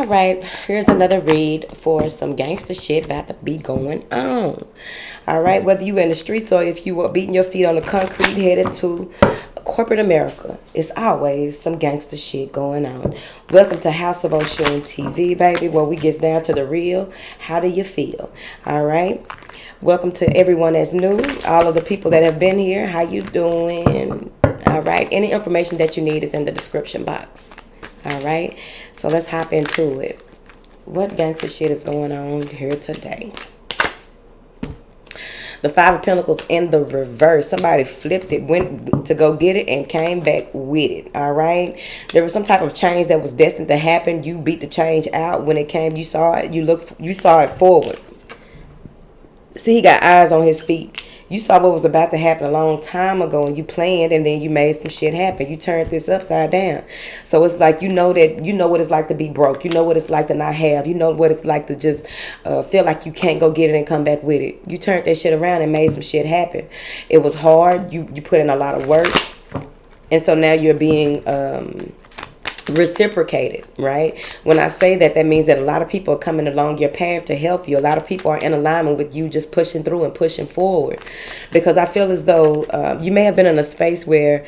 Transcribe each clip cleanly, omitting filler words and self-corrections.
All right, here's another read for some gangster shit about to be going on. All right, whether you in the streets or if you were beating your feet on the concrete headed to corporate America, it's always some gangster shit going on. Welcome to House of Oshun TV, baby, where we get down to the real. How do you feel? All right. Welcome to everyone that's new. All of the people that have been here, how you doing? All right. Any information that you need is in the description box. All right, so let's hop into it. What gangster shit is going on here today? The Five of Pentacles in the reverse. Somebody flipped it, went to go get it, and came back with it. All right, there was some type of change that was destined to happen. You beat the change out when it came. You saw it. You saw it forward. See, he got eyes on his feet. You saw what was about to happen a long time ago and you planned, and then you made some shit happen. You turned this upside down. So it's like you know what it's like to be broke. You know what it's like to not have. You know what it's like to just feel like you can't go get it and come back with it. You turned that shit around and made some shit happen. It was hard. You put in a lot of work. And so now you're being reciprocated, right? When I say that, that means that a lot of people are coming along your path to help you. A lot of people are in alignment with you, just pushing through and pushing forward, because I feel as though you may have been in a space where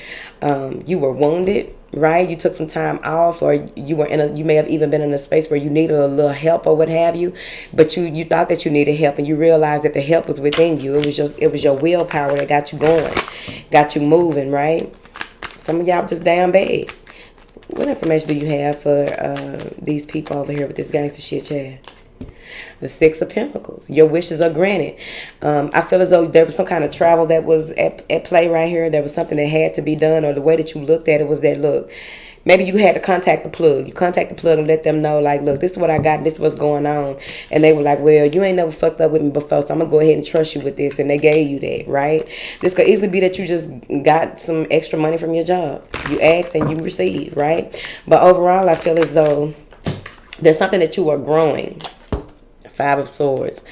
you were wounded, right? You took some time off, or you may have even been in a space where you needed a little help or what have you, but you thought that you needed help, and you realized that the help was within you. It was your willpower that got you going, got you moving, right? Some of y'all just damn bad. What information do you have for these people over here with this gangster shit, Chad? The Six of Pentacles. Your wishes are granted. I feel as though there was some kind of travel that was at play right here. There was something that had to be done, or the way that you looked at it was that, look, maybe you had to contact the plug. You contact the plug and let them know, like, look, this is what I got, this is what's going on. And they were like, well, you ain't never fucked up with me before, so I'm going to go ahead and trust you with this. And they gave you that, right? This could easily be that you just got some extra money from your job. You asked and you received, right? But overall, I feel as though there's something that you are growing. Five of Swords.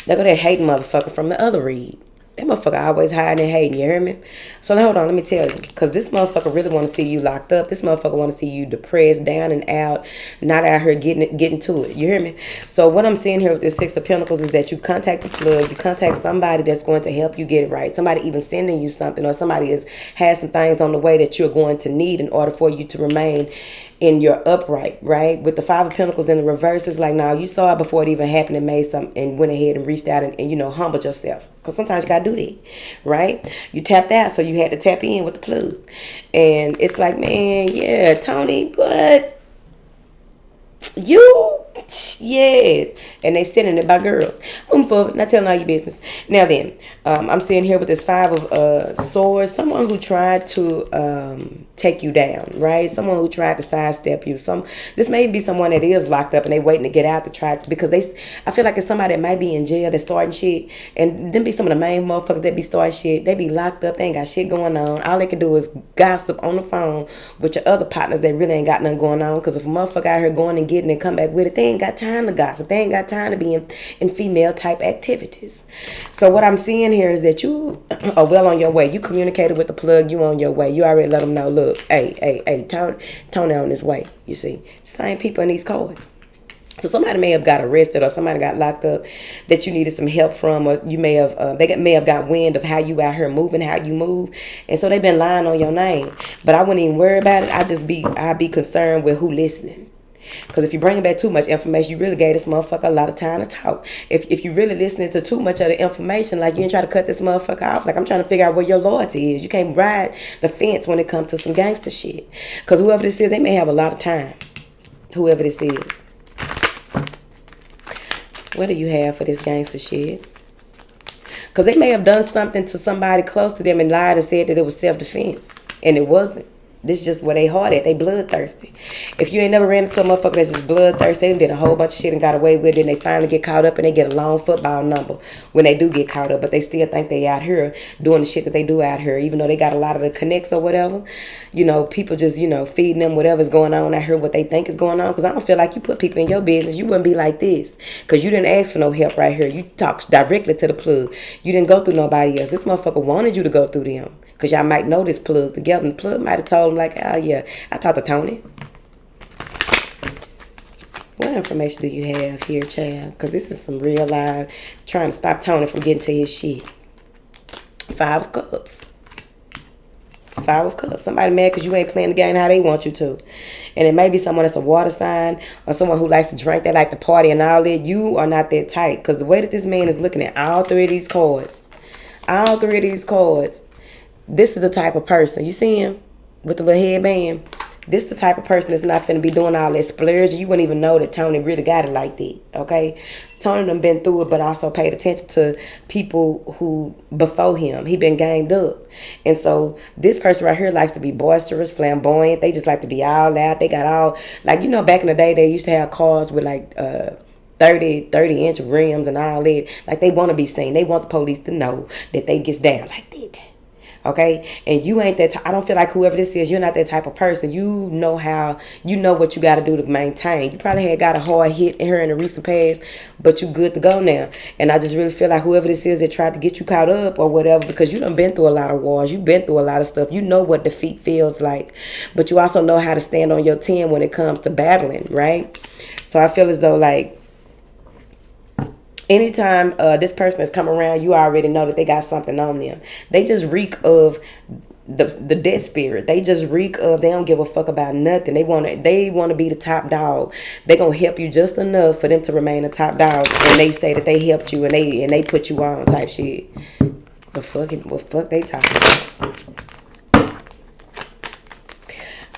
There go that hating motherfucker from the other read. That motherfucker always hiding and hating, you hear me? So now, hold on, let me tell you. Because this motherfucker really want to see you locked up. This motherfucker want to see you depressed, down and out, not out here getting to it. You hear me? So what I'm seeing here with this Six of Pentacles is that you contact the plug. You contact somebody that's going to help you get it right. Somebody even sending you something, or somebody has some things on the way that you're going to need in order for you to remain in your upright, right? With the Five of Pentacles in the reverse, it's like, now you saw it before it even happened and made something and went ahead and reached out and humbled yourself. Because sometimes you got to do that, right? You tapped out, so you had to tap in with the plug. And it's like, man, yeah, Toni, but you, yes. And they sending it by girls. Moving forward, not telling all your business. Now then, I'm sitting here with this Five of Swords. Someone who tried to take you down, right? Someone who tried to sidestep you. This may be someone that is locked up and they waiting to get out to try, because I feel like it's somebody that might be in jail that's starting shit, and them be some of the main motherfuckers that be starting shit. They be locked up, they ain't got shit going on. All they can do is gossip on the phone with your other partners that really ain't got nothing going on, because if a motherfucker out here going and getting and come back with it, they ain't got time to gossip. They ain't got time to be in female type activities. So what I'm seeing here is that you are well on your way. You communicated with the plug, you on your way. You already let them know, look, hey, Toni on his way, you see. Same people in these cards. So somebody may have got arrested, or somebody got locked up that you needed some help from, or you may have may have got wind of how you out here moving, how you move, and so they've been lying on your name. But I wouldn't even worry about it. I'd be concerned with who listening. Because if you're bringing back too much information, you really gave this motherfucker a lot of time to talk. If you really listening to too much of the information, like you ain't try to cut this motherfucker off, like I'm trying to figure out where your loyalty is. You can't ride the fence when it comes to some gangster shit. Because whoever this is, they may have a lot of time. Whoever this is. What do you have for this gangster shit? Because they may have done something to somebody close to them and lied and said that it was self-defense. And it wasn't. This is just where they hard at. They bloodthirsty. If you ain't never ran into a motherfucker that's just bloodthirsty, they did a whole bunch of shit and got away with it, and they finally get caught up and they get a long football number when they do get caught up, but they still think they out here doing the shit that they do out here, even though they got a lot of the connects or whatever. People just, feeding them whatever's going on out here, what they think is going on. Because I don't feel like you put people in your business. You wouldn't be like this. Because you didn't ask for no help right here. You talked directly to the plug. You didn't go through nobody else. This motherfucker wanted you to go through them. Because y'all might know this plug together. And the plug might have told him, like, oh, yeah, I talked to Toni. What information do you have here, child? Because this is some real life trying to stop Tony from getting to his shit. Five of Cups. Five of Cups. Somebody mad because you ain't playing the game how they want you to. And it may be someone that's a water sign or someone who likes to drink, they like to party and all that. You are not that type. Because the way that this man is looking at all three of these cards, this is the type of person. You see him with the little headband? This the type of person that's not finna be doing all that splurging. You wouldn't even know that Tony really got it like that, okay? Tony done been through it, but also paid attention to people who before him. He been ganged up. And so this person right here likes to be boisterous, flamboyant. They just like to be all out. They got all, like, you know, back in the day, they used to have cars with like 30-inch rims and all that. Like, they want to be seen. They want the police to know that they gets down like that. Okay, and you ain't that. I don't feel like whoever this is, you're not that type of person. You know what you got to do to maintain. You probably had got a hard hit in her in the recent past, but you good to go now. And I just really feel like whoever this is that tried to get you caught up or whatever, because you done been through a lot of wars, you've been through a lot of stuff. You know what defeat feels like, but you also know how to stand on your 10 when it comes to battling, right? So I feel as though like, anytime this person has come around, you already know that they got something on them. They just reek of the dead spirit. They just reek of, they don't give a fuck about nothing. They want to be the top dog. They gonna help you just enough for them to remain the top dog, and they say that they helped you and they put you on type shit. What fuck they talking about?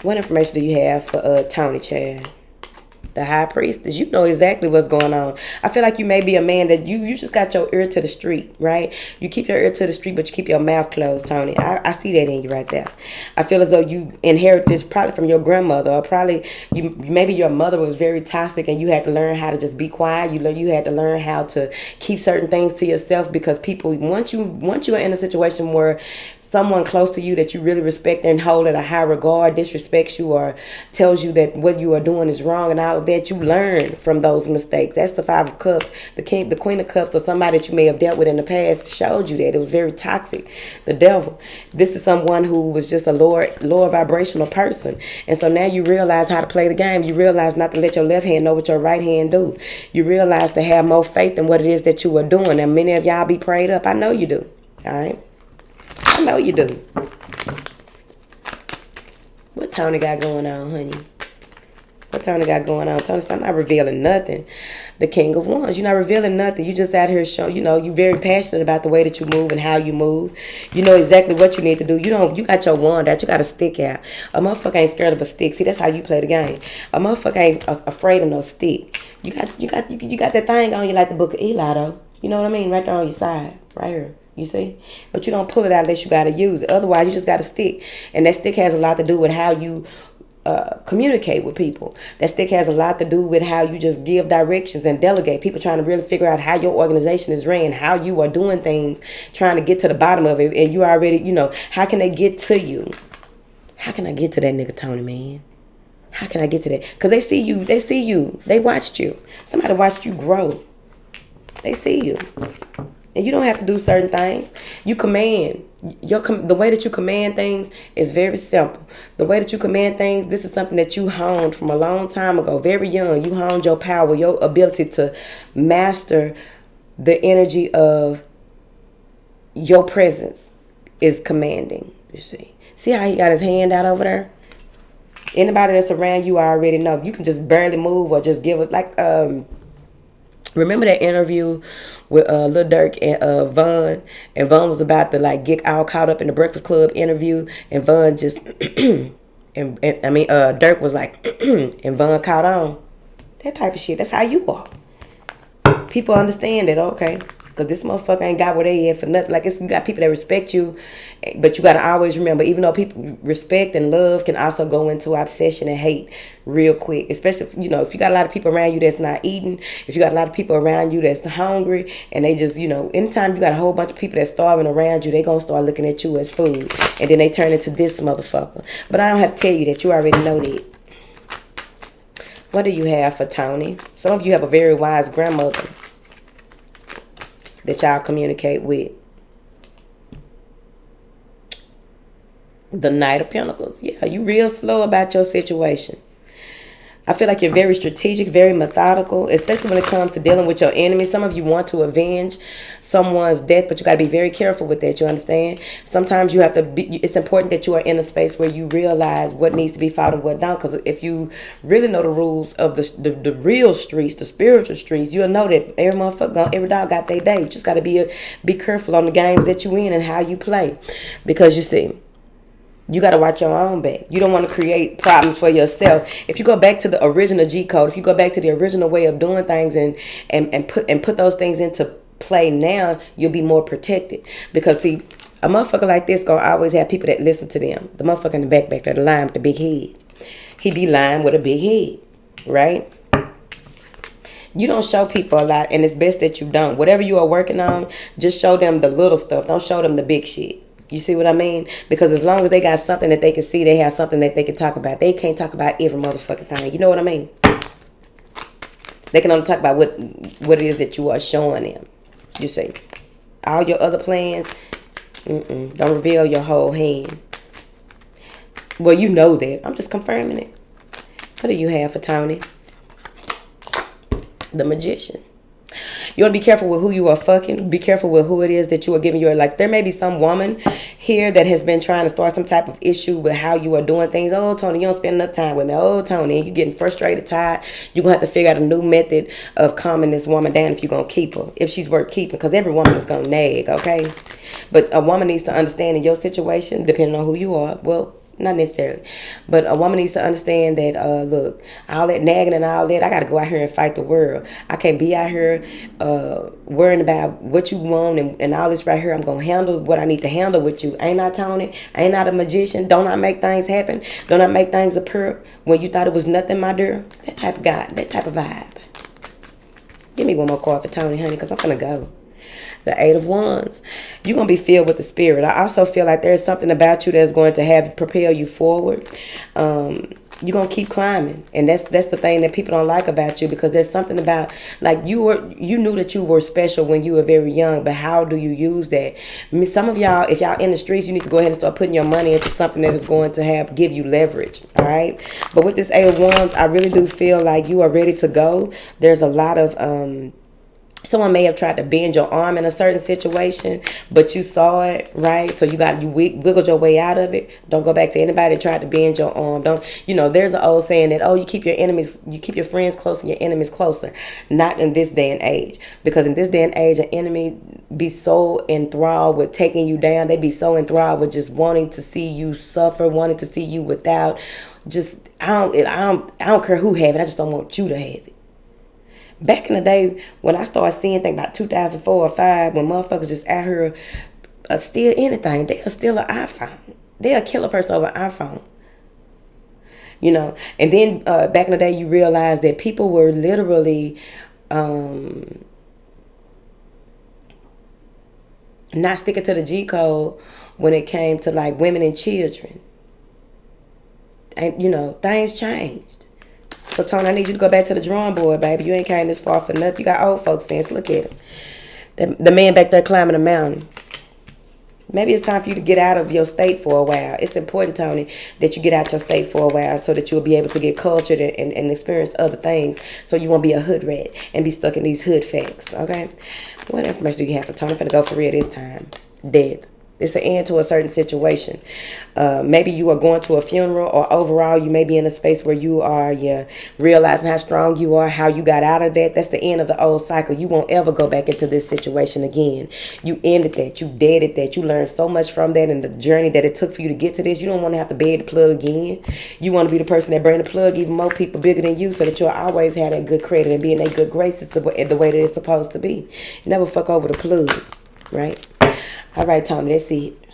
What information do you have for Tony, Chad? The high priestess, you know exactly what's going on. I feel like you may be a man that you just got your ear to the street, right? You keep your ear to the street, but you keep your mouth closed, Tony. I see that in you right there. I feel as though you inherit this probably from your grandmother, or probably maybe your mother was very toxic and you had to learn how to just be quiet. You had to learn how to keep certain things to yourself, because people, once you are in a situation where someone close to you that you really respect and hold at a high regard disrespects you or tells you that what you are doing is wrong and all of that, you learn from those mistakes. That's the Five of Cups. The Queen of Cups, or somebody that you may have dealt with in the past, showed you that it was very toxic. The devil. This is someone who was just a lower vibrational person. And so now you realize how to play the game. You realize not to let your left hand know what your right hand do. You realize to have more faith in what it is that you are doing. And many of y'all be prayed up. I know you do. All right? I know you do. What Tony got going on, honey? What Tony got going on? Tony, I'm not revealing nothing. The King of Wands. You're not revealing nothing. You just out here showing, you're very passionate about the way that you move and how you move. You know exactly what you need to do. You got your wand out. You got a stick out. A motherfucker ain't scared of a stick. See, that's how you play the game. A motherfucker ain't afraid of no stick. You got that thing on you like the Book of Eli, though. You know what I mean? Right there on your side. Right here. You see? But you don't pull it out unless you got to use it. Otherwise, you just got a stick. And that stick has a lot to do with how you communicate with people. That stick has a lot to do with how you just give directions and delegate. People trying to really figure out how your organization is ran, how you are doing things, trying to get to the bottom of it. And you already, how can they get to you? How can I get to that nigga Tony, man? How can I get to that? Because they see you. They watched you. Somebody watched you grow. They see you. And you don't have to do certain things. You command. The way that you command things is very simple. The way that you command things, this is something that you honed from a long time ago, very young. You honed your power, your ability to master the energy of your presence is commanding, you see. See how he got his hand out over there? Anybody that's around you already know. You can just barely move or just give it like... Remember that interview with Lil Durk and Von? And Von was about to get all caught up in the Breakfast Club interview, and Von just Durk was like and Von caught on. That type of shit. That's how you are. People understand that, okay? Because this motherfucker ain't got where they at for nothing. Like, you got people that respect you, but you got to always remember, even though people respect and love can also go into obsession and hate real quick. Especially, if you got a lot of people around you that's not eating, if you got a lot of people around you that's hungry, and they just, anytime you got a whole bunch of people that's starving around you, they going to start looking at you as food. And then they turn into this motherfucker. But I don't have to tell you that. You already know that. What do you have for Tony? Some of you have a very wise grandmother that y'all communicate with. The Knight of Pentacles. Yeah, you real slow about your situation. I feel like you're very strategic, very methodical, especially when it comes to dealing with your enemies. Some of you want to avenge someone's death, but you got to be very careful with that. You understand? Sometimes you have to be, it's important that you are in a space where you realize what needs to be fought and what not. Because if you really know the rules of the real streets, the spiritual streets, you'll know that every motherfucker, every dog got their day. You just got to be careful on the games that you in and how you play. Because you see, you got to watch your own back. You don't want to create problems for yourself. If you go back to the original G code, if you go back to the original way of doing things and put those things into play now, you'll be more protected. Because see, a motherfucker like this gonna always have people that listen to them. The motherfucker in the back there, the lying with the big head. He be lying with a big head, right? You don't show people a lot, and it's best that you don't. Whatever you are working on, just show them the little stuff. Don't show them the big shit. You see what I mean? Because as long as they got something that they can see, they have something that they can talk about. They can't talk about every motherfucking thing. You know what I mean? They can only talk about what it is that you are showing them. You see? All your other plans, don't reveal your whole hand. Well, you know that. I'm just confirming it. What do you have for Toni? The Magician. You want to be careful with who you are fucking. Be careful with who it is that you are giving your, like, there may be some woman here that has been trying to start some type of issue with how you are doing things. Oh, Toni, you don't spend enough time with me. Oh, Toni, you're getting frustrated, tired. You're going to have to figure out a new method of calming this woman down if you're going to keep her. If she's worth keeping. Because every woman is going to nag, okay? But a woman needs to understand in your situation, depending on who you are, well, not necessarily, but a woman needs to understand that, look, all that nagging and all that, I got to go out here and fight the world. I can't be out here worrying about what you want and all this right here. I'm going to handle what I need to handle with you. Ain't I Toni? Ain't I the magician? Don't I make things happen? Don't I make things appear when you thought it was nothing, my dear? That type of guy, that type of vibe. Give me one more card for Toni, honey, because I'm going to go. The Eight of Wands. You're going to be filled with the Spirit. I also feel like there's something about you that's going to have propel you forward. You're going to keep climbing. And that's the thing that people don't like about you, because there's something about, like, you knew that you were special when you were very young, but how do you use that? I mean, some of y'all, if y'all in the streets, you need to go ahead and start putting your money into something that is going to give you leverage, all right? But with this Eight of Wands, I really do feel like you are ready to go. There's a lot of someone may have tried to bend your arm in a certain situation, but you saw it, right? So you wiggled your way out of it. Don't go back to anybody that tried to bend your arm. There's an old saying that, you keep your friends close and your enemies closer. Not in this day and age. Because in this day and age, an enemy be so enthralled with taking you down. They be so enthralled with just wanting to see you suffer, wanting to see you without. I don't care who have it. I just don't want you to have it. Back in the day, when I started seeing things about 2004 or 5, when motherfuckers just out here steal anything, they'll steal an iPhone. They'll kill a person over an iPhone. And then back in the day, you realize that people were literally not sticking to the G code when it came to, like, women and children. And, things changed. So, Toni, I need you to go back to the drawing board, baby. You ain't came this far for nothing. You got old folks sense. Look at him. The man back there climbing a mountain. Maybe it's time for you to get out of your state for a while. It's important, Toni, that you get out your state for a while so that you'll be able to get cultured and experience other things, so you won't be a hood rat and be stuck in these hood facts, okay? What information do you have for Toni? I'm finna go for real this time. Death. It's an end to a certain situation. Maybe you are going to a funeral, or overall you may be in a space where you are realizing how strong you are, how you got out of that. That's the end of the old cycle. You won't ever go back into this situation again. You ended that. You deaded that. You learned so much from that and the journey that it took for you to get to this. You don't want to have to beg the plug again. You want to be the person that bring the plug even more people bigger than you, so that you'll always have that good credit and be in that good graces the way that it's supposed to be. You never fuck over the plug, right? All right, Toni, that's it.